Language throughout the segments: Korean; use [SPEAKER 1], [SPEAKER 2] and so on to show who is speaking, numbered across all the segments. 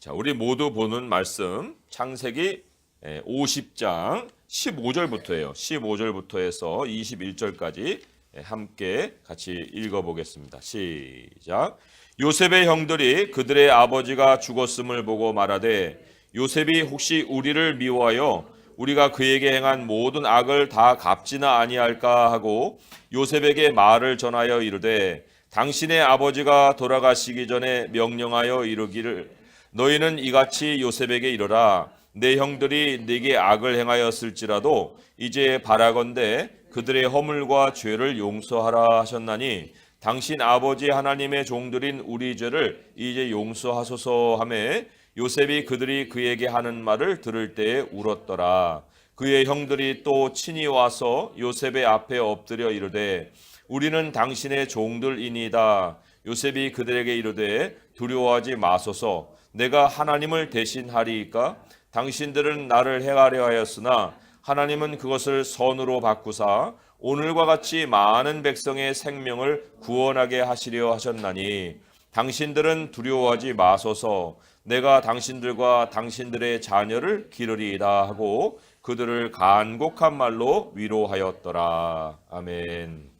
[SPEAKER 1] 자, 우리 모두 보는 말씀 창세기 50장 15절부터예요. 15절부터 해서 21절까지 함께 같이 읽어보겠습니다. 시작. 요셉의 형들이 그들의 아버지가 죽었음을 보고 말하되 요셉이 혹시 우리를 미워하여 우리가 그에게 행한 모든 악을 다 갚지나 아니할까 하고 요셉에게 말을 전하여 이르되 당신의 아버지가 돌아가시기 전에 명령하여 이르기를 너희는 이같이 요셉에게 이르라 내 형들이 네게 악을 행하였을지라도 이제 바라건대 그들의 허물과 죄를 용서하라 하셨나니 당신 아버지 하나님의 종들인 우리 죄를 이제 용서하소서 하매 요셉이 그들이 그에게 하는 말을 들을 때에 울었더라. 그의 형들이 또 친히 와서 요셉의 앞에 엎드려 이르되 우리는 당신의 종들이니이다. 요셉이 그들에게 이르되 두려워하지 마소서 내가 하나님을 대신하리이까 당신들은 나를 해하려 하였으나 하나님은 그것을 선으로 바꾸사 오늘과 같이 많은 백성의 생명을 구원하게 하시려 하셨나니 당신들은 두려워하지 마소서 내가 당신들과 당신들의 자녀를 기르리이다 하고 그들을 간곡한 말로 위로하였더라. 아멘.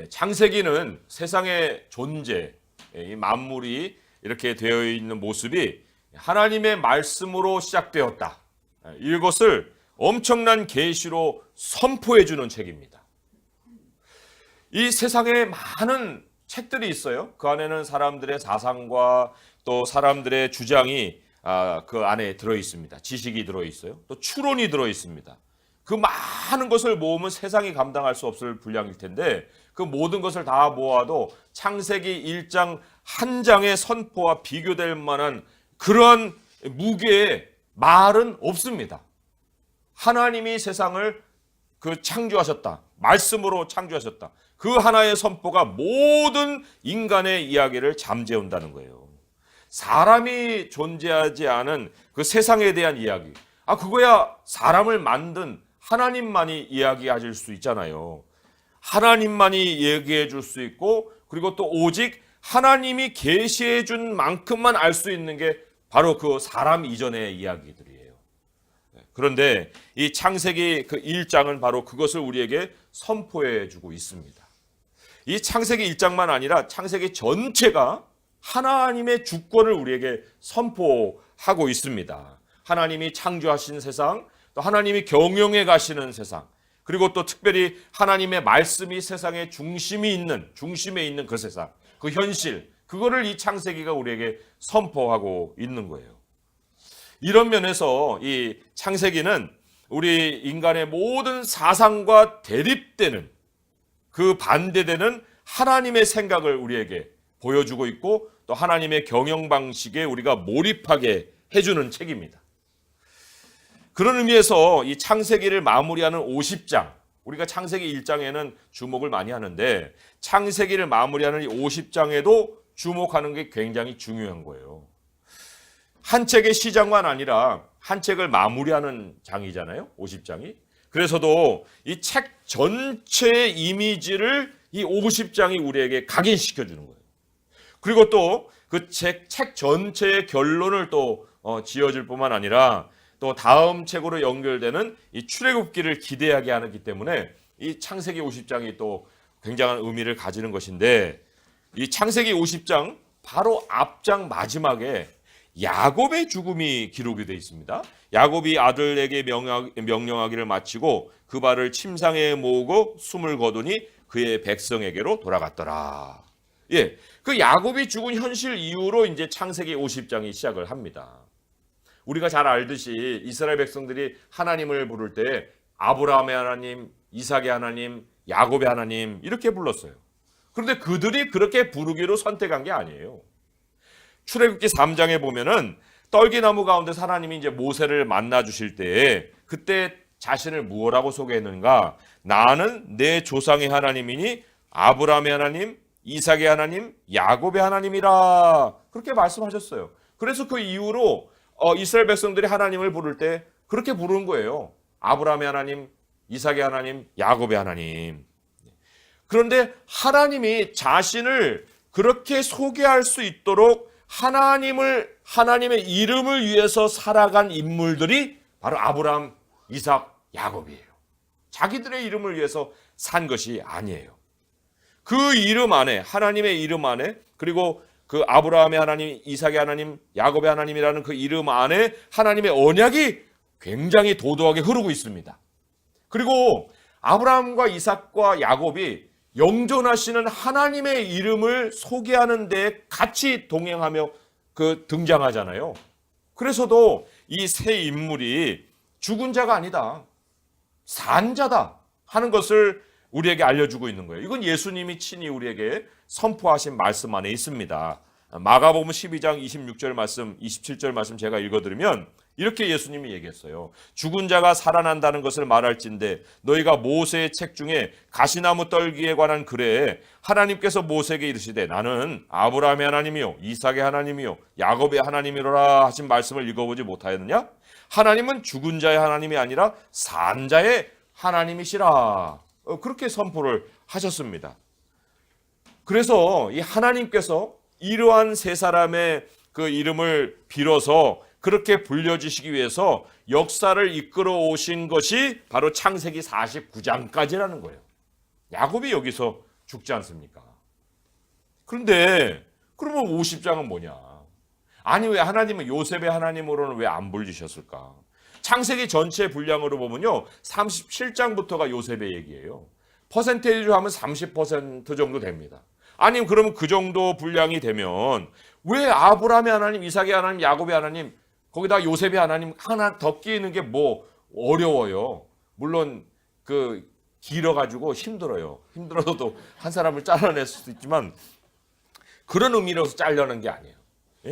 [SPEAKER 1] 창세기는 세상의 존재, 이 만물이 이렇게 되어 있는 모습이 하나님의 말씀으로 시작되었다. 이것을 엄청난 계시로 선포해 주는 책입니다. 이 세상에 많은 책들이 있어요. 그 안에는 사람들의 사상과 또 사람들의 주장이 그 안에 들어 있습니다. 지식이 들어 있어요. 또 추론이 들어 있습니다. 그 많은 것을 모으면 세상이 감당할 수 없을 분량일 텐데 그 모든 것을 다 모아도 창세기 1장 한 장의 선포와 비교될 만한 그런 무게의 말은 없습니다. 하나님이 세상을 창조하셨다. 말씀으로 창조하셨다. 그 하나의 선포가 모든 인간의 이야기를 잠재운다는 거예요. 사람이 존재하지 않은 그 세상에 대한 이야기. 그거야 사람을 만든 하나님만이 이야기하실 수 있잖아요. 하나님만이 얘기해 줄 수 있고 그리고 또 오직 하나님이 계시해 준 만큼만 알 수 있는 게 바로 그 사람 이전의 이야기들이에요. 그런데 이 창세기 그 1장은 바로 그것을 우리에게 선포해 주고 있습니다. 이 창세기 1장만 아니라 창세기 전체가 하나님의 주권을 우리에게 선포하고 있습니다. 하나님이 창조하신 세상, 또 하나님이 경영해 가시는 세상, 그리고 또 특별히 하나님의 말씀이 세상의 중심에 있는 그 세상, 그 현실, 그거를 이 창세기가 우리에게 선포하고 있는 거예요. 이런 면에서 이 창세기는 우리 인간의 모든 사상과 대립되는 그 반대되는 하나님의 생각을 우리에게 보여주고 있고 또 하나님의 경영 방식에 우리가 몰입하게 해주는 책입니다. 그런 의미에서 이 창세기를 마무리하는 50장, 우리가 창세기 1장에는 주목을 많이 하는데 창세기를 마무리하는 이 50장에도 주목하는 게 굉장히 중요한 거예요. 한 책의 시작만 아니라 한 책을 마무리하는 장이잖아요. 50장이. 그래서도 이 책 전체의 이미지를 이 50장이 우리에게 각인시켜 주는 거예요. 그리고 또 그 책 전체의 결론을 또 지어줄 뿐만 아니라 또 다음 책으로 연결되는 이 출애굽기를 기대하게 하기 때문에 이 창세기 50장이 또 굉장한 의미를 가지는 것인데 이 창세기 50장 바로 앞장 마지막에 야곱의 죽음이 기록이 되어 있습니다. 야곱이 아들에게 명령하기를 마치고 그 발을 침상에 모으고 숨을 거두니 그의 백성에게로 돌아갔더라. 그 야곱이 죽은 현실 이후로 이제 창세기 50장이 시작을 합니다. 우리가 잘 알듯이 이스라엘 백성들이 하나님을 부를 때 아브라함의 하나님, 이삭의 하나님, 야곱의 하나님 이렇게 불렀어요. 그런데 그들이 그렇게 부르기로 선택한 게 아니에요. 출애굽기 3장에 보면은 떨기나무 가운데서 하나님이 이제 모세를 만나 주실 때에 그때 자신을 무엇라고 소개했는가? 나는 내 조상의 하나님이니 아브라함의 하나님, 이삭의 하나님, 야곱의 하나님이라 그렇게 말씀하셨어요. 그래서 그 이후로 이스라엘 백성들이 하나님을 부를 때 그렇게 부르는 거예요. 아브라함의 하나님, 이삭의 하나님, 야곱의 하나님. 그런데 하나님이 자신을 그렇게 소개할 수 있도록 하나님의 이름을 위해서 살아간 인물들이 바로 아브라함, 이삭, 야곱이에요. 자기들의 이름을 위해서 산 것이 아니에요. 그 이름 안에, 하나님의 이름 안에, 그리고 그 아브라함의 하나님, 이삭의 하나님, 야곱의 하나님이라는 그 이름 안에 하나님의 언약이 굉장히 도도하게 흐르고 있습니다. 그리고 아브라함과 이삭과 야곱이 영존하시는 하나님의 이름을 소개하는 데 같이 동행하며 등장하잖아요. 그래서도 이 세 인물이 죽은 자가 아니다, 산 자다 하는 것을 우리에게 알려주고 있는 거예요. 이건 예수님이 친히 우리에게 선포하신 말씀 안에 있습니다. 마가복음 12장 26절 말씀, 27절 말씀 제가 읽어드리면 이렇게 예수님이 얘기했어요. 죽은 자가 살아난다는 것을 말할진대 너희가 모세의 책 중에 가시나무 떨기에 관한 글에 하나님께서 모세에게 이르시되 나는 아브라함의 하나님이요 이삭의 하나님이요 야곱의 하나님이로라 하신 말씀을 읽어보지 못하였느냐? 하나님은 죽은 자의 하나님이 아니라 산 자의 하나님이시라. 그렇게 선포를 하셨습니다. 그래서 이 하나님께서 이러한 세 사람의 그 이름을 빌어서 그렇게 불려주시기 위해서 역사를 이끌어 오신 것이 바로 창세기 49장까지라는 거예요. 야곱이 여기서 죽지 않습니까? 그런데 그러면 50장은 뭐냐? 아니 왜 하나님은 요셉의 하나님으로는 왜 안 불리셨을까? 창세기 전체 분량으로 보면요 37장부터가 요셉의 얘기예요. 퍼센테이지로 하면 30% 정도 됩니다. 아니 그러면 그 정도 분량이 되면 왜 아브라함의 하나님, 이삭의 하나님, 야곱의 하나님, 거기다 요셉의 하나님 하나 더 끼는 게 뭐 어려워요. 물론 길어가지고 힘들어요. 힘들어도 한 사람을 잘라낼 수도 있지만 그런 의미로서 잘려는 게 아니에요.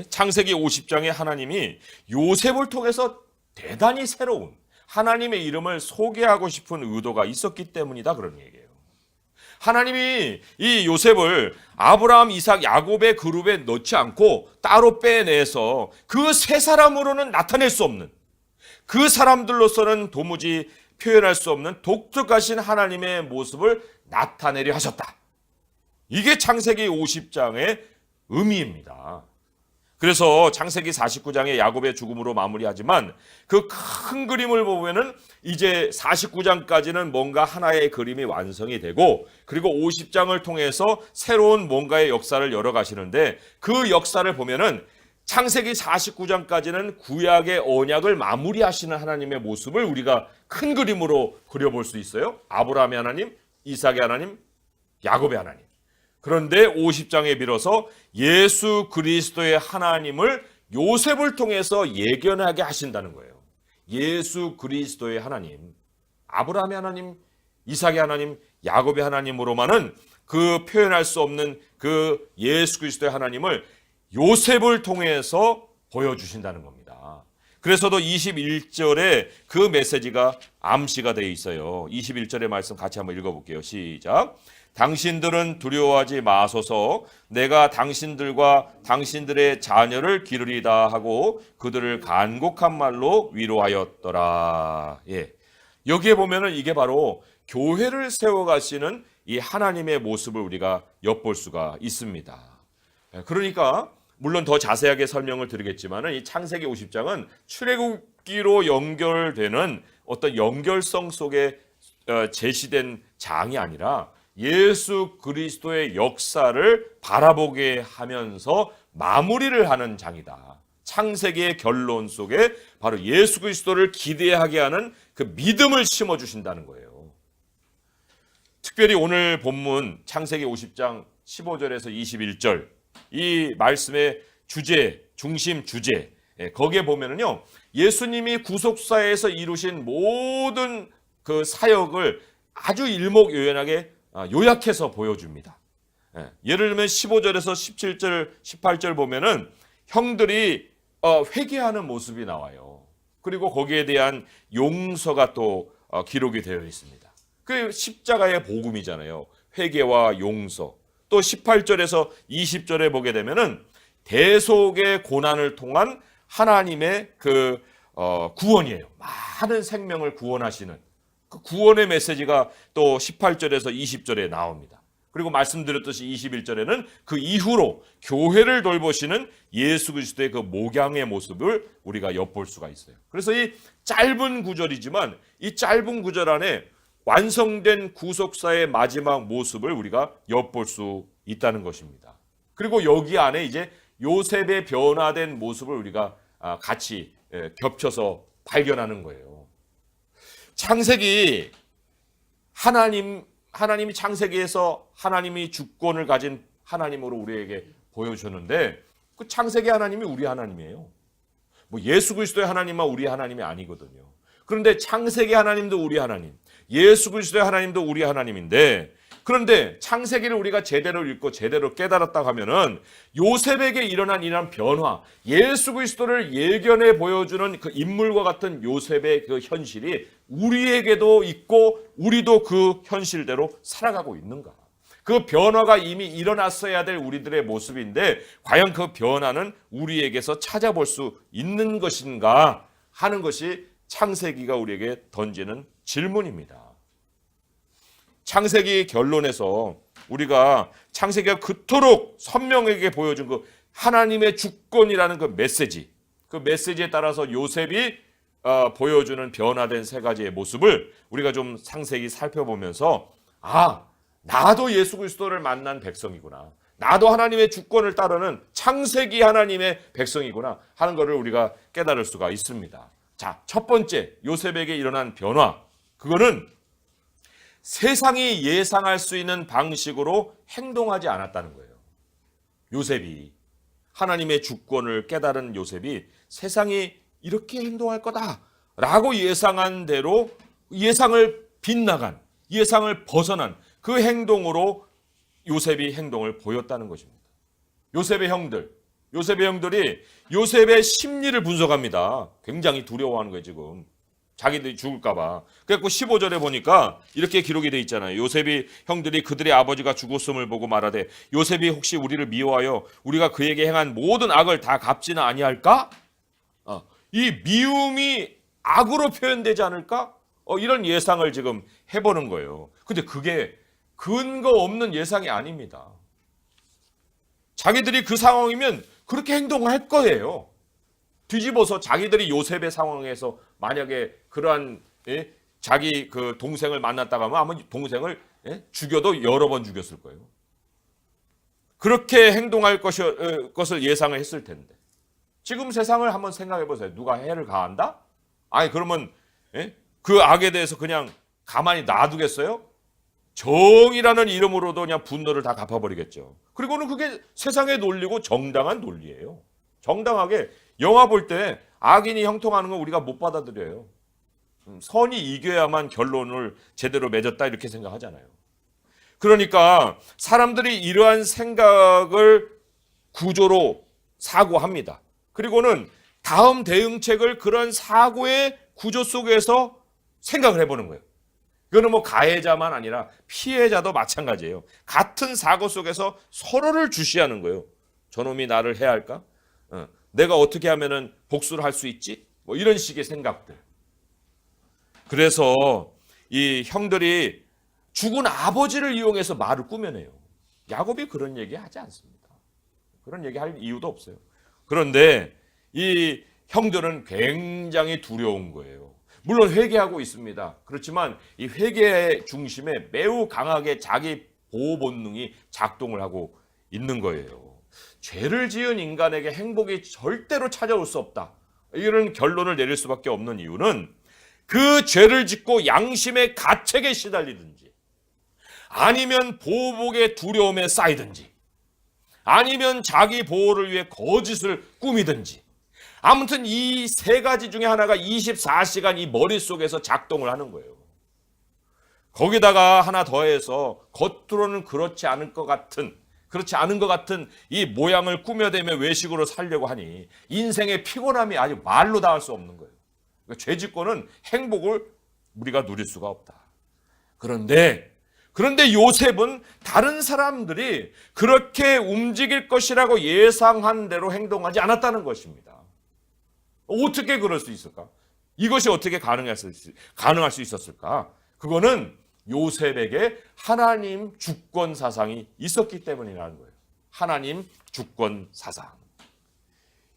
[SPEAKER 1] 창세기 50장에 하나님이 요셉을 통해서 대단히 새로운 하나님의 이름을 소개하고 싶은 의도가 있었기 때문이다 그런 얘기예요. 하나님이 이 요셉을 아브라함, 이삭, 야곱의 그룹에 넣지 않고 따로 빼내서 그 세 사람으로는 나타낼 수 없는, 그 사람들로서는 도무지 표현할 수 없는 독특하신 하나님의 모습을 나타내려 하셨다. 이게 창세기 50장의 의미입니다. 그래서 창세기 49장의 야곱의 죽음으로 마무리하지만 그 큰 그림을 보면은 이제 49장까지는 뭔가 하나의 그림이 완성이 되고 그리고 50장을 통해서 새로운 뭔가의 역사를 열어가시는데 그 역사를 보면은 창세기 49장까지는 구약의 언약을 마무리하시는 하나님의 모습을 우리가 큰 그림으로 그려볼 수 있어요. 아브라함의 하나님, 이삭의 하나님, 야곱의 하나님. 그런데 50장에 빌어서 예수 그리스도의 하나님을 요셉을 통해서 예견하게 하신다는 거예요. 예수 그리스도의 하나님, 아브라함의 하나님, 이삭의 하나님, 야곱의 하나님으로만은 그 표현할 수 없는 그 예수 그리스도의 하나님을 요셉을 통해서 보여주신다는 겁니다. 그래서도 21절에 그 메시지가 암시가 되어 있어요. 21절의 말씀 같이 한번 읽어볼게요. 시작. 당신들은 두려워하지 마소서 내가 당신들과 당신들의 자녀를 기르리다 하고 그들을 간곡한 말로 위로하였더라. 예. 여기에 보면은 이게 바로 교회를 세워가시는 이 하나님의 모습을 우리가 엿볼 수가 있습니다. 그러니까 물론 더 자세하게 설명을 드리겠지만은 이 창세기 50장은 출애굽기로 연결되는 어떤 연결성 속에 제시된 장이 아니라 예수 그리스도의 역사를 바라보게 하면서 마무리를 하는 장이다. 창세기의 결론 속에 바로 예수 그리스도를 기대하게 하는 그 믿음을 심어주신다는 거예요. 특별히 오늘 본문 창세기 50장 15절에서 21절 이 말씀의 주제, 중심 주제 거기에 보면은요 예수님이 구속사에서 이루신 모든 그 사역을 아주 일목요연하게 요약해서 보여줍니다. 예를 들면 15절에서 17절, 18절 보면은 형들이 회개하는 모습이 나와요. 그리고 거기에 대한 용서가 또 기록이 되어 있습니다. 그 십자가의 복음이잖아요. 회개와 용서. 또 18절에서 20절에 보게 되면은 대속의 고난을 통한 하나님의 그 구원이에요. 많은 생명을 구원하시는 그 구원의 메시지가 또 18절에서 20절에 나옵니다. 그리고 말씀드렸듯이 21절에는 그 이후로 교회를 돌보시는 예수 그리스도의 그 목양의 모습을 우리가 엿볼 수가 있어요. 그래서 이 짧은 구절이지만 이 짧은 구절 안에 완성된 구속사의 마지막 모습을 우리가 엿볼 수 있다는 것입니다. 그리고 여기 안에 이제 요셉의 변화된 모습을 우리가 같이 겹쳐서 발견하는 거예요. 창세기 하나님이 창세기에서 하나님이 주권을 가진 하나님으로 우리에게 보여주는데 그 창세기 하나님이 우리 하나님이에요. 뭐 예수 그리스도의 하나님만 우리 하나님이 아니거든요. 그런데 창세기 하나님도 우리 하나님, 예수 그리스도의 하나님도 우리 하나님인데, 그런데 창세기를 우리가 제대로 읽고 제대로 깨달았다 하면은 요셉에게 일어난 이런 변화, 예수 그리스도를 예견해 보여주는 그 인물과 같은 요셉의 그 현실이 우리에게도 있고 우리도 그 현실대로 살아가고 있는가? 그 변화가 이미 일어났어야 될 우리들의 모습인데 과연 그 변화는 우리에게서 찾아볼 수 있는 것인가 하는 것이 창세기가 우리에게 던지는 질문입니다. 창세기 결론에서 우리가 창세기가 그토록 선명하게 보여준 그 하나님의 주권이라는 그 메시지에 따라서 요셉이 보여주는 변화된 세 가지의 모습을 우리가 좀 상세히 살펴보면서 나도 예수 그리스도를 만난 백성이구나. 나도 하나님의 주권을 따르는 창세기 하나님의 백성이구나 하는 것을 우리가 깨달을 수가 있습니다. 자, 첫 번째 요셉에게 일어난 변화, 그거는 세상이 예상할 수 있는 방식으로 행동하지 않았다는 거예요. 요셉이, 하나님의 주권을 깨달은 요셉이 세상이 이렇게 행동할 거다라고 예상한 대로 예상을 빗나간, 예상을 벗어난 그 행동으로 요셉이 행동을 보였다는 것입니다. 요셉의 형들이 요셉의 심리를 분석합니다. 굉장히 두려워하는 거예요, 지금. 자기들이 죽을까 봐. 그래서 15절에 보니까 이렇게 기록이 돼 있잖아요. 요셉이 형들이 그들의 아버지가 죽었음을 보고 말하되 요셉이 혹시 우리를 미워하여 우리가 그에게 행한 모든 악을 다 갚지는 아니할까? 이 미움이 악으로 표현되지 않을까? 이런 예상을 지금 해보는 거예요. 근데 그게 근거 없는 예상이 아닙니다. 자기들이 그 상황이면 그렇게 행동할 거예요. 뒤집어서 자기들이 요셉의 상황에서 만약에 그러한 자기 그 동생을 만났다가 하면 아마 동생을 죽여도 여러 번 죽였을 거예요. 그렇게 행동할 것을 예상을 했을 텐데 지금 세상을 한번 생각해 보세요. 누가 해를 가한다? 아니 그러면 그 악에 대해서 그냥 가만히 놔두겠어요? 정이라는 이름으로도 그냥 분노를 다 갚아버리겠죠. 그리고는 그게 세상의 논리고 정당한 논리예요. 정당하게 영화 볼 때 악인이 형통하는 건 우리가 못 받아들여요. 선이 이겨야만 결론을 제대로 맺었다 이렇게 생각하잖아요. 그러니까 사람들이 이러한 생각을 구조로 사고합니다. 그리고는 다음 대응책을 그런 사고의 구조 속에서 생각을 해보는 거예요. 이거는 뭐 가해자만 아니라 피해자도 마찬가지예요. 같은 사고 속에서 서로를 주시하는 거예요. 저놈이 나를 해야 할까? 내가 어떻게 하면은 복수를 할 수 있지? 뭐 이런 식의 생각들. 그래서 이 형들이 죽은 아버지를 이용해서 말을 꾸며내요. 야곱이 그런 얘기 하지 않습니다. 그런 얘기 할 이유도 없어요. 그런데 이 형들은 굉장히 두려운 거예요. 물론 회개하고 있습니다. 그렇지만 이 회개의 중심에 매우 강하게 자기 보호 본능이 작동을 하고 있는 거예요. 죄를 지은 인간에게 행복이 절대로 찾아올 수 없다. 이런 결론을 내릴 수밖에 없는 이유는 그 죄를 짓고 양심의 가책에 시달리든지 아니면 보복의 두려움에 쌓이든지 아니면 자기 보호를 위해 거짓을 꾸미든지 아무튼 이 세 가지 중에 하나가 24시간 이 머릿속에서 작동을 하는 거예요. 거기다가 하나 더해서 겉으로는 그렇지 않은 것 같은 이 모양을 꾸며대며 외식으로 살려고 하니 인생의 피곤함이 아주 말로 다 할 수 없는 거예요. 그러니까 죄 짓고는 행복을 우리가 누릴 수가 없다. 그런데 요셉은 다른 사람들이 그렇게 움직일 것이라고 예상한 대로 행동하지 않았다는 것입니다. 어떻게 그럴 수 있을까? 이것이 어떻게 가능할 수 있었을까? 그거는 요셉에게 하나님 주권 사상이 있었기 때문이라는 거예요. 하나님 주권 사상.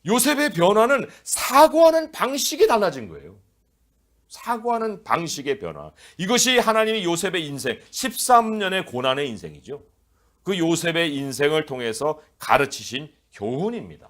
[SPEAKER 1] 요셉의 변화는 사고하는 방식이 달라진 거예요. 사고하는 방식의 변화. 이것이 하나님이 요셉의 인생, 13년의 고난의 인생이죠. 그 요셉의 인생을 통해서 가르치신 교훈입니다.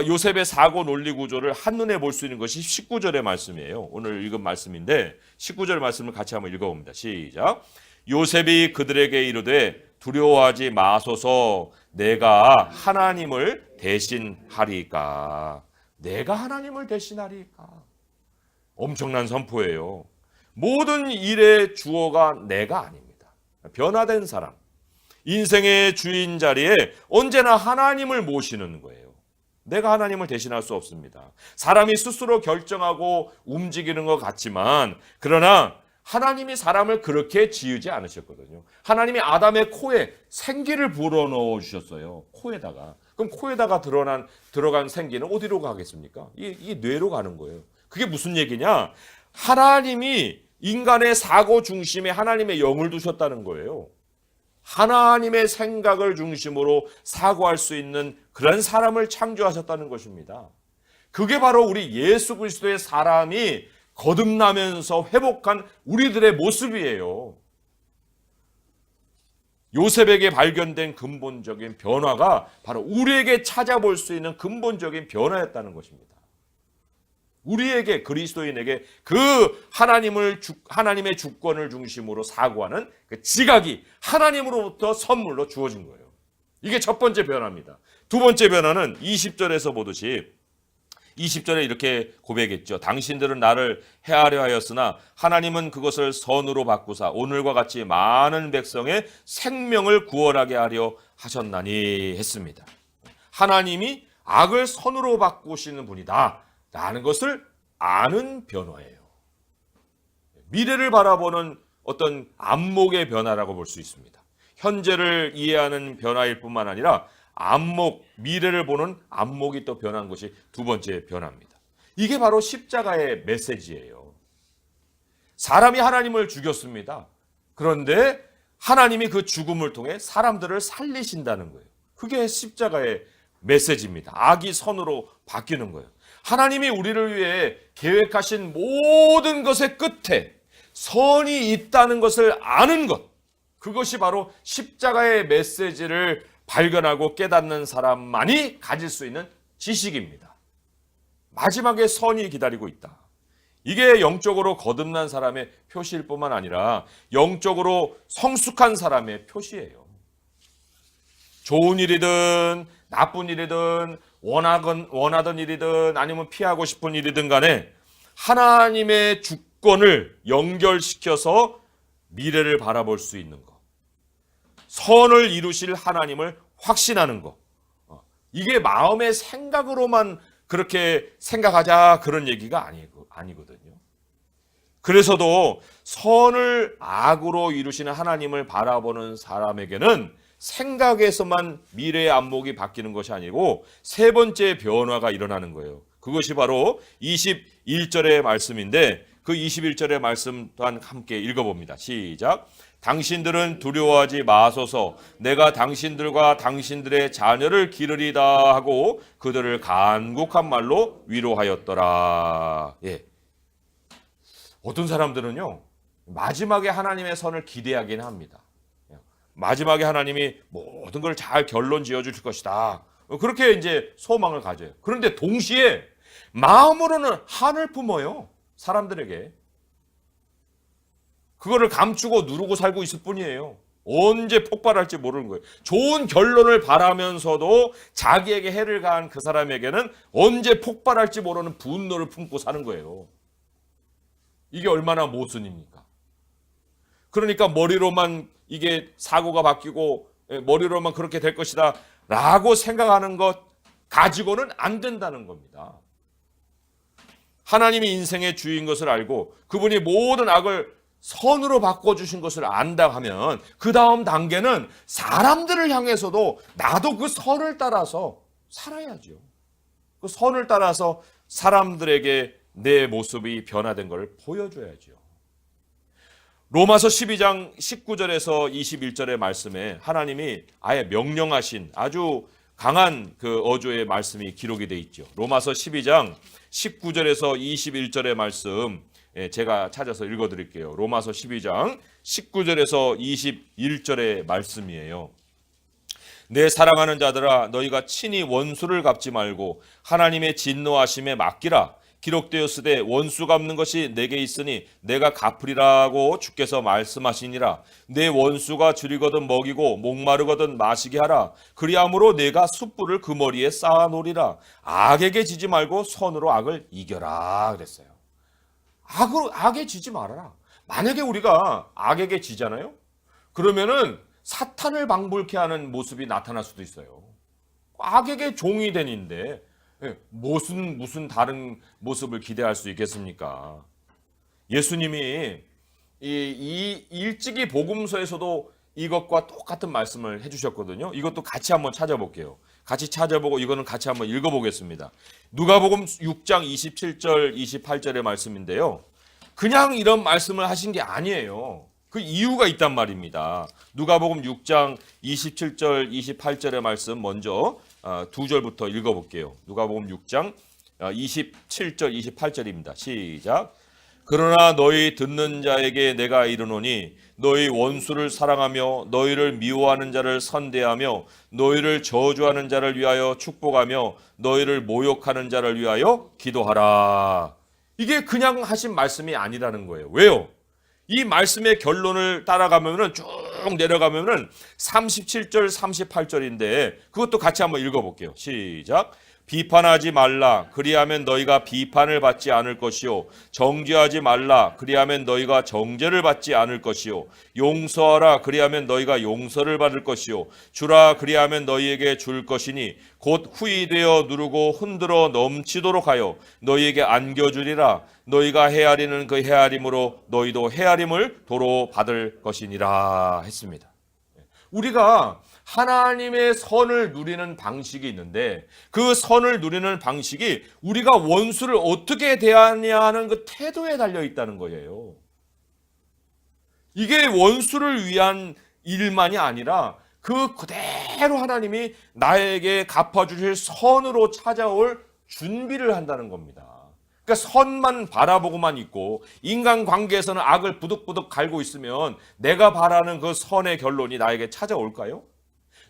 [SPEAKER 1] 요셉의 사고 논리 구조를 한눈에 볼 수 있는 것이 19절의 말씀이에요. 오늘 읽은 말씀인데 19절 말씀을 같이 한번 읽어봅니다. 시작. 요셉이 그들에게 이르되 두려워하지 마소서, 내가 하나님을 대신하리이까. 내가 하나님을 대신하리이까. 엄청난 선포예요. 모든 일의 주어가 내가 아닙니다. 변화된 사람, 인생의 주인 자리에 언제나 하나님을 모시는 거예요. 내가 하나님을 대신할 수 없습니다. 사람이 스스로 결정하고 움직이는 것 같지만, 그러나 하나님이 사람을 그렇게 지으지 않으셨거든요. 하나님이 아담의 코에 생기를 불어넣어 주셨어요. 코에다가. 그럼 코에다가 들어간 생기는 어디로 가겠습니까? 이 뇌로 가는 거예요. 그게 무슨 얘기냐? 하나님이 인간의 사고 중심에 하나님의 영을 두셨다는 거예요. 하나님의 생각을 중심으로 사고할 수 있는 그런 사람을 창조하셨다는 것입니다. 그게 바로 우리 예수 그리스도의 사람이 거듭나면서 회복한 우리들의 모습이에요. 요셉에게 발견된 근본적인 변화가 바로 우리에게 찾아볼 수 있는 근본적인 변화였다는 것입니다. 우리에게, 그리스도인에게 그 하나님의 주권을 중심으로 사고하는 그 지각이 하나님으로부터 선물로 주어진 거예요. 이게 첫 번째 변화입니다. 두 번째 변화는 20절에서 보듯이 20절에 이렇게 고백했죠. 당신들은 나를 해하려 하였으나 하나님은 그것을 선으로 바꾸사 오늘과 같이 많은 백성의 생명을 구원하게 하려 하셨나니 했습니다. 하나님이 악을 선으로 바꾸시는 분이다 라는 것을 아는 변화예요. 미래를 바라보는 어떤 안목의 변화라고 볼 수 있습니다. 현재를 이해하는 변화일 뿐만 아니라 안목, 미래를 보는 안목이 또 변한 것이 두 번째 변화입니다. 이게 바로 십자가의 메시지예요. 사람이 하나님을 죽였습니다. 그런데 하나님이 그 죽음을 통해 사람들을 살리신다는 거예요. 그게 십자가의 메시지입니다. 악이 선으로 바뀌는 거예요. 하나님이 우리를 위해 계획하신 모든 것의 끝에 선이 있다는 것을 아는 것, 그것이 바로 십자가의 메시지를 발견하고 깨닫는 사람만이 가질 수 있는 지식입니다. 마지막에 선이 기다리고 있다. 이게 영적으로 거듭난 사람의 표시일 뿐만 아니라 영적으로 성숙한 사람의 표시예요. 좋은 일이든 나쁜 일이든 원하던 일이든 아니면 피하고 싶은 일이든 간에 하나님의 주권을 연결시켜서 미래를 바라볼 수 있는 것, 선을 이루실 하나님을 확신하는 것, 이게 마음의 생각으로만 그렇게 생각하자 그런 얘기가 아니거든요. 그래서도 선을 악으로 이루시는 하나님을 바라보는 사람에게는 생각에서만 미래의 안목이 바뀌는 것이 아니고 세 번째 변화가 일어나는 거예요. 그것이 바로 21절의 말씀인데 그 21절의 말씀 또한 함께 읽어봅니다. 시작. 당신들은 두려워하지 마소서, 내가 당신들과 당신들의 자녀를 기르리다 하고 그들을 간곡한 말로 위로하였더라. 예. 어떤 사람들은요, 마지막에 하나님의 선을 기대하긴 합니다. 마지막에 하나님이 모든 걸 잘 결론 지어줄 것이다. 그렇게 이제 소망을 가져요. 그런데 동시에 마음으로는 한을 품어요. 사람들에게. 그거를 감추고 누르고 살고 있을 뿐이에요. 언제 폭발할지 모르는 거예요. 좋은 결론을 바라면서도 자기에게 해를 가한 그 사람에게는 언제 폭발할지 모르는 분노를 품고 사는 거예요. 이게 얼마나 모순입니까? 그러니까 머리로만 이게 사고가 바뀌고 머리로만 그렇게 될 것이다 라고 생각하는 것 가지고는 안 된다는 겁니다. 하나님이 인생의 주인 것을 알고 그분이 모든 악을 선으로 바꿔주신 것을 안다 하면 그 다음 단계는 사람들을 향해서도 나도 그 선을 따라서 살아야죠. 그 선을 따라서 사람들에게 내 모습이 변화된 것을 보여줘야죠. 로마서 12장 19절에서 21절의 말씀에 하나님이 아예 명령하신 아주 강한 그 어조의 말씀이 기록이 되어 있죠. 로마서 12장 19절에서 21절의 말씀 제가 찾아서 읽어드릴게요. 로마서 12장 19절에서 21절의 말씀이에요. 내 사랑하는 자들아 너희가 친히 원수를 갚지 말고 하나님의 진노하심에 맡기라. 기록되었으되 원수 갚는 것이 내게 있으니 내가 갚으리라고 주께서 말씀하시니라. 내 원수가 줄이거든 먹이고 목마르거든 마시게 하라. 그리함으로 내가 숯불을 그 머리에 쌓아놓으리라. 악에게 지지 말고 선으로 악을 이겨라 그랬어요. 악에 지지 말아라. 만약에 우리가 악에게 지잖아요. 그러면은 사탄을 방불케 하는 모습이 나타날 수도 있어요. 악에게 종이 되는데 무슨 다른 모습을 기대할 수 있겠습니까? 예수님이 이 일찍이 복음서에서도 이것과 똑같은 말씀을 해주셨거든요. 이것도 같이 한번 찾아볼게요. 같이 찾아보고 이거는 같이 한번 읽어보겠습니다. 누가복음 6장 27절 28절의 말씀인데요. 그냥 이런 말씀을 하신 게 아니에요. 그 이유가 있단 말입니다. 누가복음 6장 27절 28절의 말씀 먼저 두 절부터 읽어볼게요. 누가복음 6장 27절 28절입니다. 시작. 그러나 너희 듣는 자에게 내가 이르노니 너희 원수를 사랑하며 너희를 미워하는 자를 선대하며 너희를 저주하는 자를 위하여 축복하며 너희를 모욕하는 자를 위하여 기도하라. 이게 그냥 하신 말씀이 아니라는 거예요. 왜요? 이 말씀의 결론을 따라가면은 쭉 내려가면은 37절 38절인데 그것도 같이 한번 읽어볼게요. 시작. 비판하지 말라. 그리하면 너희가 비판을 받지 않을 것이요. 정죄하지 말라. 그리하면 너희가 정죄를 받지 않을 것이요. 용서하라. 그리하면 너희가 용서를 받을 것이요. 주라. 그리하면 너희에게 줄 것이니 곧 후이되어 누르고 흔들어 넘치도록 하여 너희에게 안겨주리라. 너희가 헤아리는 그 헤아림으로 너희도 헤아림을 도로 받을 것이니라 했습니다. 우리가 하나님의 선을 누리는 방식이 있는데 그 선을 누리는 방식이 우리가 원수를 어떻게 대하냐 하는 그 태도에 달려 있다는 거예요. 이게 원수를 위한 일만이 아니라 그 그대로 하나님이 나에게 갚아주실 선으로 찾아올 준비를 한다는 겁니다. 그러니까 선만 바라보고만 있고 인간관계에서는 악을 부득부득 갈고 있으면 내가 바라는 그 선의 결론이 나에게 찾아올까요?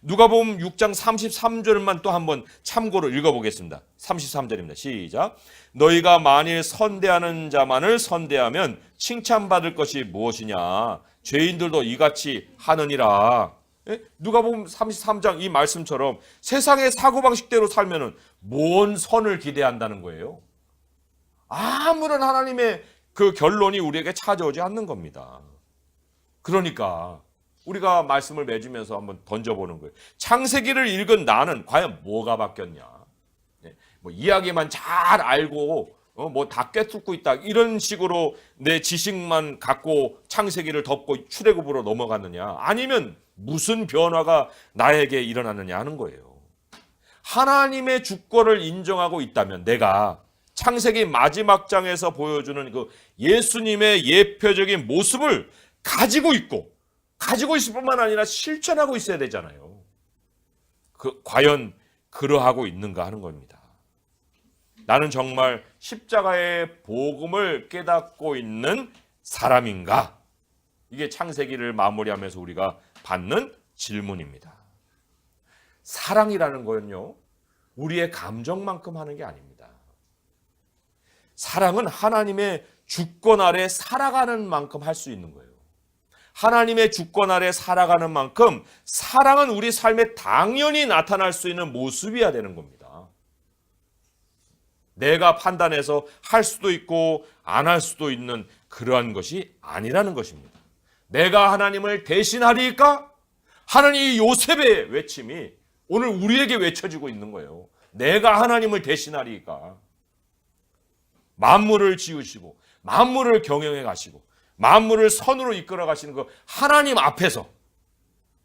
[SPEAKER 1] 누가복음 6장 33절만 또 한번 참고로 읽어보겠습니다. 33절입니다. 시작. 너희가 만일 선대하는 자만을 선대하면 칭찬받을 것이 무엇이냐? 죄인들도 이같이 하느니라. 누가복음 33장 이 말씀처럼 세상의 사고방식대로 살면은 뭔 선을 기대한다는 거예요? 아무런 하나님의 그 결론이 우리에게 찾아오지 않는 겁니다. 그러니까 우리가 말씀을 맺으면서 한번 던져보는 거예요. 창세기를 읽은 나는 과연 뭐가 바뀌었냐? 뭐 이야기만 잘 알고 뭐 다 꿰뚫고 있다 이런 식으로 내 지식만 갖고 창세기를 덮고 출애굽으로 넘어갔느냐? 아니면 무슨 변화가 나에게 일어나느냐 하는 거예요. 하나님의 주권을 인정하고 있다면 내가 창세기 마지막 장에서 보여주는 그 예수님의 예표적인 모습을 가지고 있을 뿐만 아니라 실천하고 있어야 되잖아요. 과연 그러하고 있는가 하는 겁니다. 나는 정말 십자가의 복음을 깨닫고 있는 사람인가? 이게 창세기를 마무리하면서 우리가 받는 질문입니다. 사랑이라는 거는요, 우리의 감정만큼 하는 게 아닙니다. 사랑은 하나님의 주권 아래 살아가는 만큼 할 수 있는 거예요. 하나님의 주권 아래 살아가는 만큼 사랑은 우리 삶에 당연히 나타날 수 있는 모습이어야 되는 겁니다. 내가 판단해서 할 수도 있고 안 할 수도 있는 그러한 것이 아니라는 것입니다. 내가 하나님을 대신하리까? 하는 이 요셉의 외침이 오늘 우리에게 외쳐지고 있는 거예요. 내가 하나님을 대신하리까? 만물을 지으시고 만물을 경영해 가시고 만물을 선으로 이끌어 가시는 그 하나님 앞에서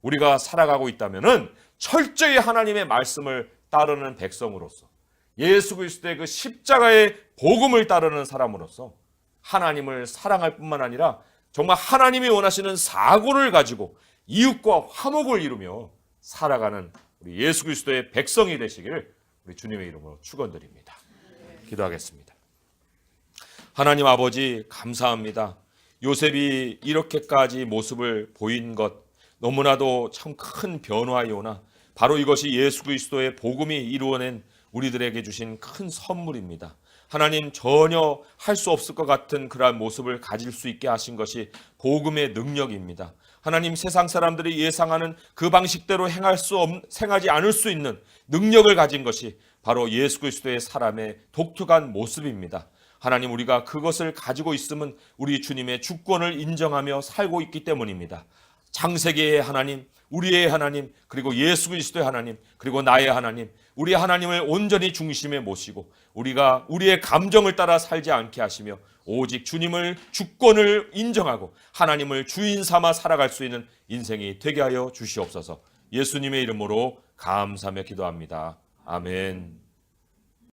[SPEAKER 1] 우리가 살아가고 있다면은 철저히 하나님의 말씀을 따르는 백성으로서 예수 그리스도의 그 십자가의 복음을 따르는 사람으로서 하나님을 사랑할 뿐만 아니라 정말 하나님이 원하시는 사고를 가지고 이웃과 화목을 이루며 살아가는 우리 예수 그리스도의 백성이 되시기를 우리 주님의 이름으로 축원드립니다. 기도하겠습니다. 하나님 아버지 감사합니다. 요셉이 이렇게까지 모습을 보인 것 너무나도 참 큰 변화이오나 바로 이것이 예수 그리스도의 복음이 이루어낸 우리들에게 주신 큰 선물입니다. 하나님 전혀 할 수 없을 것 같은 그러한 모습을 가질 수 있게 하신 것이 복음의 능력입니다. 하나님 세상 사람들이 예상하는 그 방식대로 행하지 않을 수 있는 능력을 가진 것이 바로 예수 그리스도의 사람의 독특한 모습입니다. 하나님 우리가 그것을 가지고 있으면 우리 주님의 주권을 인정하며 살고 있기 때문입니다. 창세기의 하나님, 우리의 하나님, 그리고 예수 그리스도의 하나님, 그리고 나의 하나님, 우리 하나님을 온전히 중심에 모시고 우리가 우리의 감정을 따라 살지 않게 하시며 오직 주님을 주권을 인정하고 하나님을 주인 삼아 살아갈 수 있는 인생이 되게 하여 주시옵소서. 예수님의 이름으로 감사하며 기도합니다. 아멘.